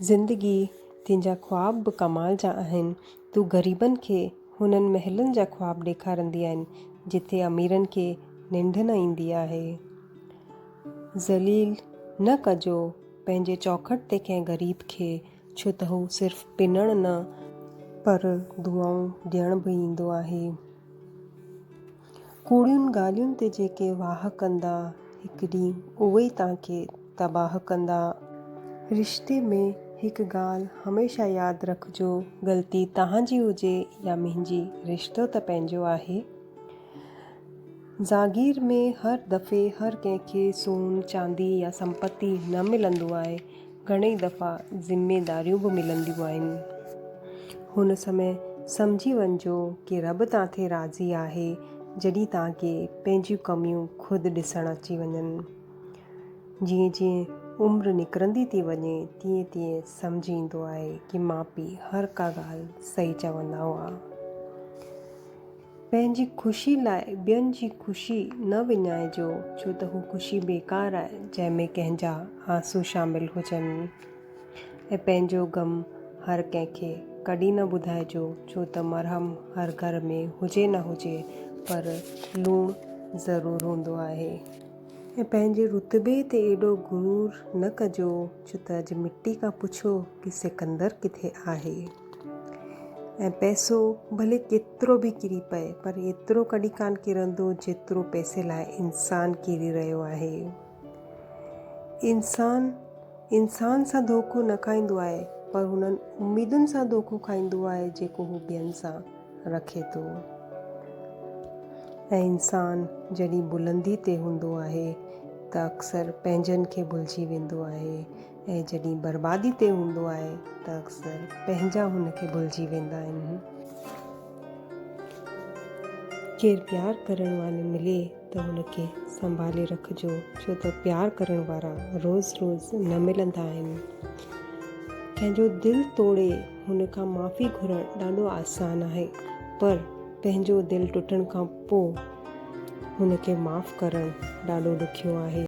ज़िंदगी तुंहिंजा ख़्वाब बि कमाल जा आहिनि। तूं ग़रीबनि खे हुननि महलनि जा ख़्वाब ॾेखारींदी आहिनि जिथे अमीरनि खे निंड न ईंदी आहे। ज़लील न कजो पंहिंजे चौखट ते कंहिं ग़रीब खे, छो त हू सिर्फ़ु पिनण न पर दुआऊं ॾियण बि ईंदो आहे। कूड़ियुनि ॻाल्हियुनि ते जेके वाह कंदा, हिकु ॾींहुं उहे ई तव्हांखे तबाह कंदा। रिश्ते में हिकु ॻाल्हि हमेशह यादि रखिजो, ग़लती तव्हांजी हुजे या मुंहिंजी, रिश्तो त पंहिंजो आहे। ज़ागीर में हर दफ़े हर कंहिंखे सोन चांदी या संपत्ति न मिलंदो आहे। घणेई दफ़ा ज़िमेदारियूं बि मिलंदियूं आहिनि। हुन समय सम्झी वञिजो कि रब तव्हां ते राज़ी आहे जॾहिं तव्हांखे पंहिंजियूं कमियूं ख़ुदि ॾिसण अची वञनि। जीअं जीअं उमिरि निकिरंदी थी वञे तीअं तीअं सम्झी ईंदो आहे कि माउ पीउ हर का ॻाल्हि सही चवंदा हुआ। पंहिंजी ख़ुशी लाइ ॿियनि जी ख़ुशी न विञाइजो, छो त हू ख़ुशी बेकार आहे जंहिंमें कंहिंजा आंसू शामिल हुजनि। ऐं पंहिंजो ग़म हर कंहिंखे कॾहिं न ॿुधाइजो, छो त मरहम हर घर में हुजे न हुजे पर लूणु ज़रूरु हूंदो आहे। ऐं पंहिंजे रुतबे ते एॾो गुरूर न कजो, छो त अॼु मिट्टी खां पुछो कि सिकंदर किथे आहे। ऐं पैसो भले केतिरो बि किरी पए पर एतिरो कॾहिं कान किरंदो जेतिरो पैसे लाइ इंसान किरी रहियो आहे। इंसान सां धोखो न खाईंदो आहे पर हुननि उमेदुनि सां धोखो खाईंदो आहे जेको हू ॿियनि सां रखे थो। ऐं इंसान जॾहिं बुलंदी ते हूंदो आहे त अक्सर पंहिंजनि खे भुलिजी वेंदो आहे, ऐं जॾहिं बर्बादी ते हूंदो आहे त अक्सर पंहिंजा हुनखे भुलिजी वेंदा आहिनि। केरु प्यार करण वारो मिले त हुनखे संभाले रखिजो, छो त प्यार करण वारा रोज़ रोज़ न मिलंदा आहिनि। कंहिंजो दिलि तोड़े हुन खां माफ़ी घुरणु ॾाढो आसान आहे, पर पंहिंजो दिलि टुटण खां पोइ हुनखे माफ़ करणु ॾाढो ॾुखियो आहे।